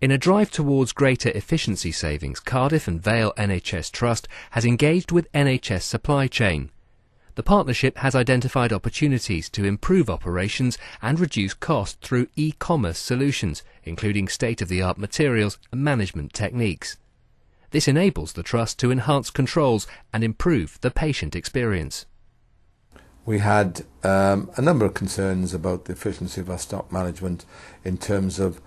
In a drive towards greater efficiency savings, Cardiff and Vale NHS Trust has engaged with NHS Supply Chain. The partnership has identified opportunities to improve operations and reduce costs through e-commerce solutions, including state-of-the-art materials and management techniques. This enables the Trust to enhance controls and improve the patient experience. We had a number of concerns about the efficiency of our stock management in terms of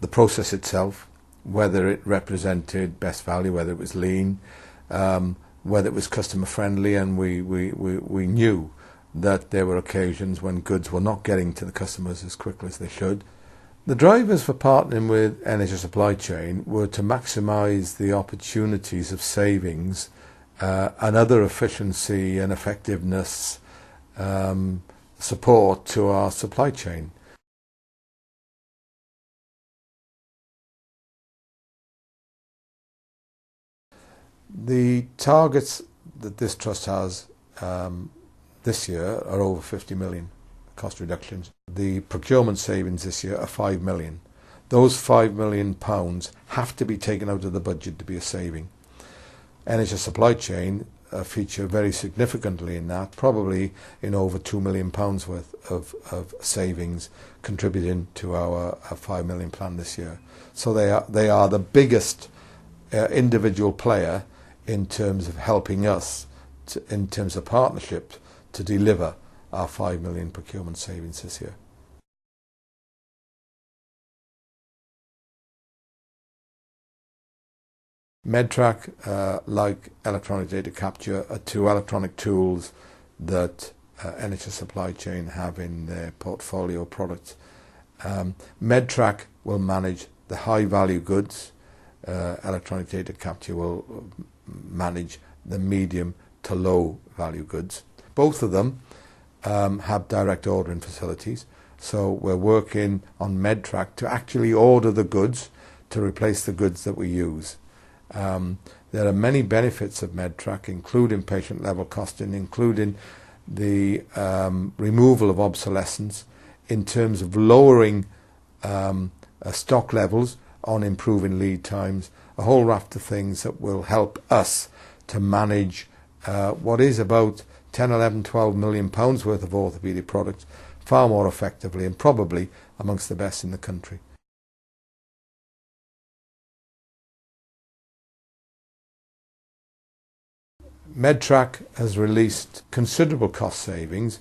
the process itself, whether it represented best value, whether it was lean, whether it was customer friendly, and we knew that there were occasions when goods were not getting to the customers as quickly as they should. The drivers for partnering with NHS Supply Chain were to maximise the opportunities of savings and other efficiency and effectiveness support to our supply chain. The targets that this trust has this year are over 50 million cost reductions. The procurement savings this year are 5 million. Those £5 million have to be taken out of the budget to be a saving. NHS Supply Chain feature very significantly in that, probably in over £2 million worth of savings contributing to our £5 million plan this year. So they are the biggest individual player in terms of helping us, in terms of partnership, to deliver our 5 million procurement savings this year. Medtrac, like electronic data capture, are two electronic tools that NHS Supply Chain have in their portfolio of products. Medtrac will manage the high value goods. Electronic data capture will manage the medium to low value goods. Both of them have direct ordering facilities, so we're working on Medtrac to actually order the goods to replace the goods that we use. There are many benefits of Medtrac, including patient level costing, including the removal of obsolescence, in terms of lowering stock levels, on improving lead times, a whole raft of things that will help us to manage what is about 10, 11, 12 million pounds worth of orthopaedic products far more effectively, and probably amongst the best in the country. Medtrac has released considerable cost savings.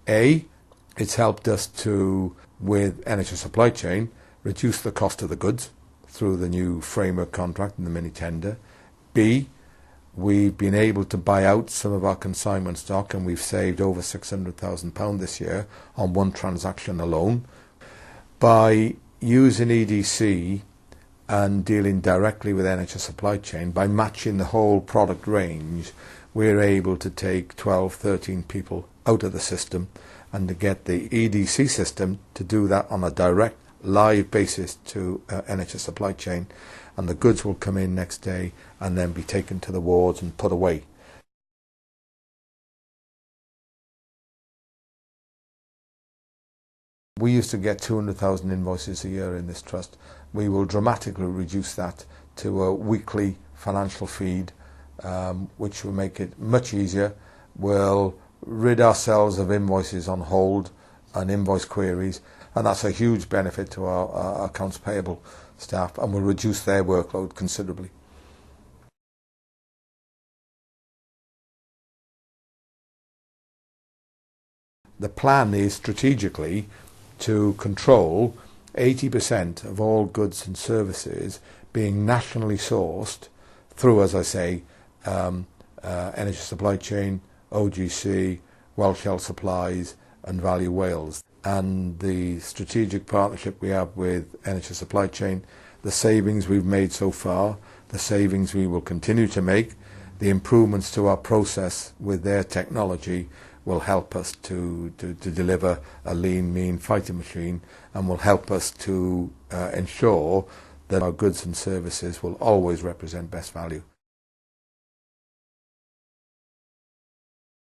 It's helped us to, with NHS Supply Chain, reduce the cost of the goods through the new framework contract and the mini tender. B, we've been able to buy out some of our consignment stock, and we've saved over £600,000 this year on one transaction alone. By using EDC and dealing directly with NHS Supply Chain, by matching the whole product range, we're able to take 12, 13 people out of the system, and to get the EDC system to do that on a direct live basis to NHS Supply Chain, and the goods will come in next day and then be taken to the wards and put away. We used to get 200,000 invoices a year in this trust. We will dramatically reduce that to a weekly financial feed, which will make it much easier. We'll rid ourselves of invoices on hold and invoice queries, and that's a huge benefit to our accounts payable staff, and will reduce their workload considerably. The plan is strategically to control 80% of all goods and services being nationally sourced through, as I say, NHS Supply Chain, OGC, Welsh Health Supplies and Value Wales. And the strategic partnership we have with NHS Supply Chain, the savings we've made so far, the savings we will continue to make, the improvements to our process with their technology will help us to deliver a lean, mean fighting machine, and will help us to ensure that our goods and services will always represent best value.